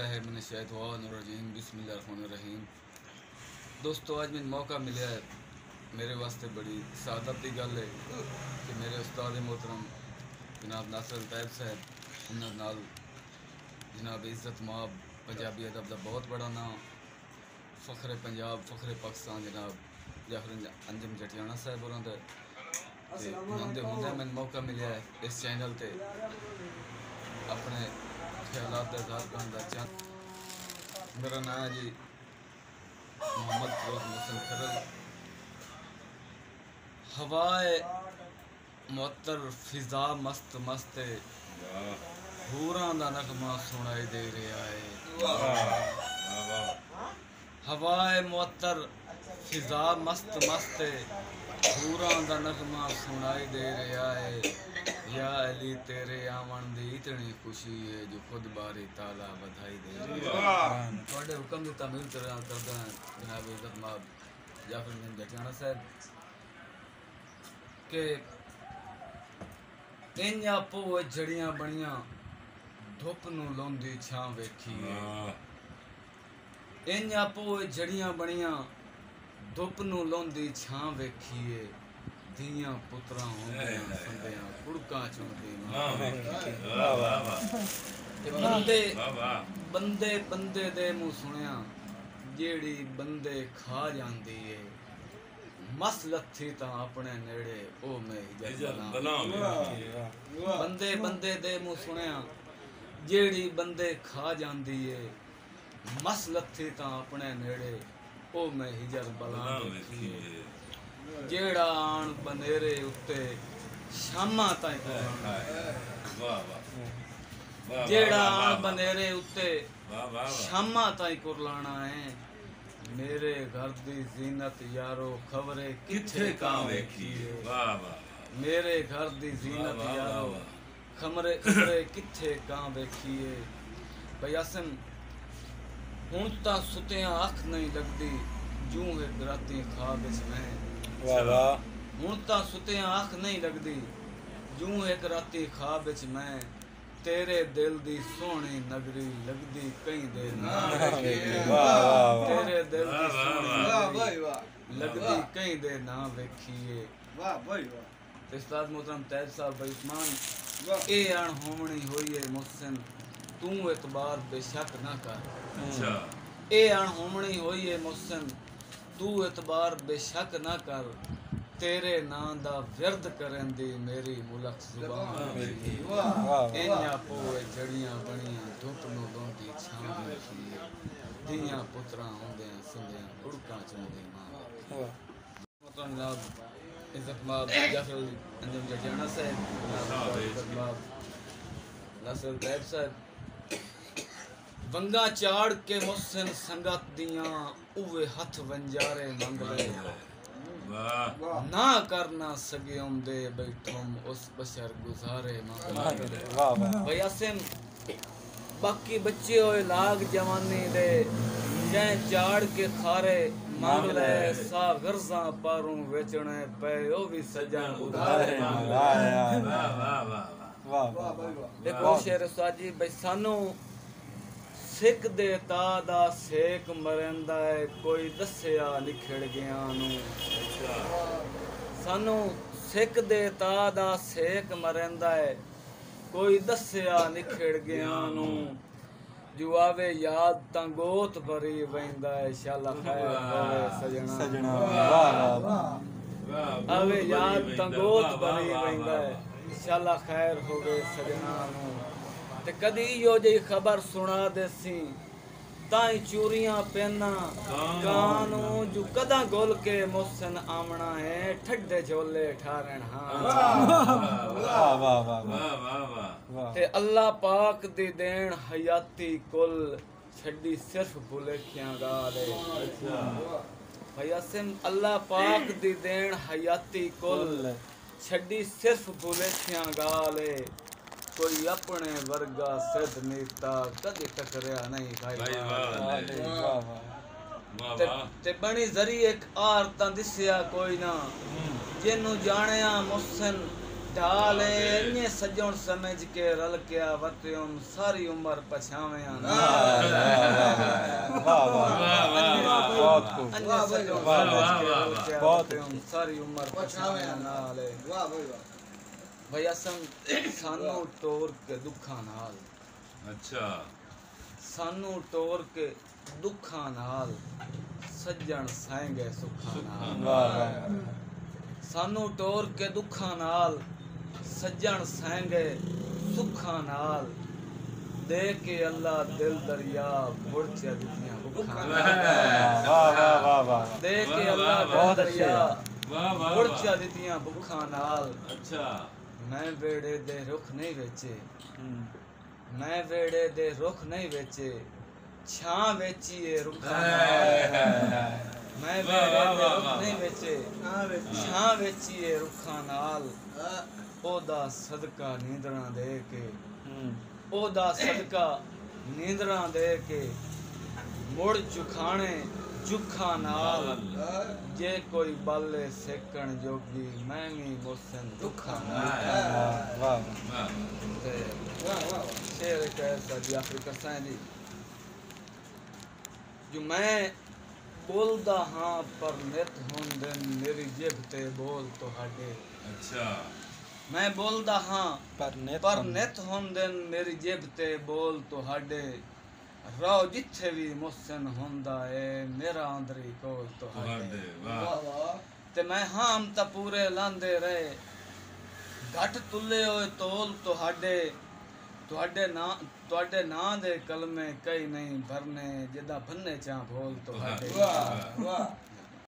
औज़ुबिल्लाहिमिनश्शैतानिर्रजीम बिस्मिल्लाहिर्रहमानिर्रहीम। दोस्तों, आज मैंने मौका मिला है, मेरे वास्ते बड़ी सादत की गल है कि मेरे उस्ताद मोहतरम जनाब नासिर तैयब साहब उन्होंने नाल जनाब इज़्ज़त माब पंजाबी अदब का बहुत बड़ा नाम फ़ख्र पंजाब फ़ख्र पाकिस्तान जनाब जाफर अंजम जटियाना साहब होर उन्होंने मैंने मौका मिला है इस चैनल पर अपने ख्यालात का इज़हार करने का चाह। मेरा नाम है जी मोहम्मद फिरोज मोहसिन खरल। हवाए मुअत्तर फिजा मस्त मस्त हूरां दा नगमा सुनाई दे रहा है। हवाए मुअत्तर फिजा मस्त मस्त हूरां दा नगमा सुनाई दे रहा है। या अली तेरे आवन दी इतनी खुशी है जो खुद बारी ताला बधाई दे रही है। थोड़े हुक्म की तामील करदा जनाब इज़्ज़त माब जाफर अंजम जटियाना साहब के इंज आपो जड़ियां बनियां धुप नूं लौंदी छां वेखी है। इंज आपो जड़ियां बनियां धुप नूं लौंदी छां वेखी है। धियां पुत्रा होंदियां संदियां कुड़कां चुंदी बंदे बंदे दे मुँह सुनिया जेड़ी बंदे खा जांदी है। मस लथी तां अपने नेड़े ओ मैं बंदे बंदे दे मुँह सुनिया जेड़ी बंदे खा जांदी है। मस लथी तां अपने नेड़े ओ मैं हिजर बला देखी है। जेड़ा आन बनेरे उत्ते शामा ताई कुरलाना जेड़ा आन बनेरे उत्ते शामा ताई कुरलाना है। मेरे घर दी जीनत यारो खबरे किथे कां वेखी है। मेरे घर दी जीनत यारो खबरे किथे कां वेखी है। भाई आसिम हुण तां सुतियां अख नहीं लगदी जूं एक राती ख्वाब विच मैं हुण तां सुतियां अख नहीं लगदी जूं एक राती ख्वाब विच मैं तेरे दिल दी सोहनी नगरी लगदी कई दे नाम तेरे दिल दी सोहनी नगरी लगदी कई दे नाम वेखिए। उस्ताद मोहतरम तैयब साहब बेईमान ए अण होवनी होई है मुहसिन तू एतबार बेशक ना कर। ए अण होवनी होई है मुहसिन तू एतबार बेशक ना कर। तेरे नां दा विरद करन दी मेरी मुलक जुबान इंया पोए जड़ियां बनियां धुप नूं लौंदी छां वेखी है। धियां पुत्रा होंदियां संदियां कुड़कां चुंदी मां। जनाब इज़्ज़त माब जाफर अंजम जटियाना साहब नासिर तैयब साहब वंगा चाड़ के मुहसिन संगत दियां उवे हथ वंजारे मंग ले ना करना सगे उमदे बैठुम उस बशर गुजारे भाई आसिम बाकी बच्चे होए लाग जवानी दे जै चाड़ के खारे मंग ले सा गर्जा पारूं वेचने पे ओ भी सजन उधारे देखो शेर साजी भाई सानू सिख दे ता दा सेक मरंदा है कोई दस्या निखड़ गया नू। सानू सिख दे ता दा सेक मरंदा है कोई दस्या निखड़ गया नू। जो आवे याद तां गोत भरी वैंदा है शाला खैर होवे सजना आवे याद तां गोत भरी वैंदा है शाला खैर होवे सजना नू। ते कदी यो जी खबर सुना देसी ताई चूरियां पेना कानू जो कदा गोल के मुहसिन आमना है ठड्डे झोले ठारण ते अल्लाह पाक दी देन हयाती कुल छड्डी सिर्फ भुलेखियां गाले। भाई आसिम अल्लाह पाक दी देन हयाती कुल छड्डी सिर्फ भुलेखियां गाले। कोई अपने वर्गा सिद्ध नीता कदी टकरिया नहीं भाई ते बनी जरी एक आर तां दिसिया कोई ना जिन्नू जानिया मुहसिन ढाले इन्ने सजण समझ के रल के वत्युम सारी उम्र पछावे ना वाह वाह बहुत खूब बहुत सारी उम्र पछावे नाल वाह भाई वाह भाई असम सानू टोर के दुखा नाल अच्छा सानू टोर के दुखा नाल सज्जण साएंगे सुखा नाल वाह वाह सानू टोर के दुखा नाल सज्जण साएंगे सुखा नाल दे के अल्लाह दिल दरिया बुढ़ दितियां भुखा नाल वाह वाह वाह दे के अल्लाह दिल बहुत अच्छे। दरिया वाह वाह बुढ़ वाह। दितियां भुखा नाल अच्छा मैं वेड़े दे रुख नहीं वेचे मैं वेड़े दे रुख नहीं वेचे छां वेचीए रुखा नाल मैं वेड़े दे रुख नहीं वेचे छां वेचीए रुखा नाल ओदा सदका नींदरा दे के ओदा सदका नींदरा दे के मुड़ चुखाने जुखा नाल जे कोई बाले सेकण जोगी मैं भी मुसन दुखा नाल वाह वाह ते शेर एक ऐसा जी आखिरी करसा है जी जो मैं बोलदा हाँ पर नित होंदे मेरी जिभ ते बोल तुहाडे अच्छा मैं बोलदा हाँ पर नित होंदे मेरी जिभ ते बोल तुहाडे रो जिथे भी मुसन होंदा है मेरा अंदरी कोल तुहाडे ਤੁਹਾਡੇ ਵਾਹ वाह वाह ते मैं हाम ता पूरे लांदे रहे घट तुले होए तोल ਤੁਹਾਡੇ ਨਾਂ ਦੇ ਕਲਮੇ ਕਈ ਨਹੀਂ ਭਰਨੇ ਜਿੱਦਾਂ ਭੰਨੇ ਚਾਂ ਭੋਲ ਤੁਹਾਡੇ वाह वाह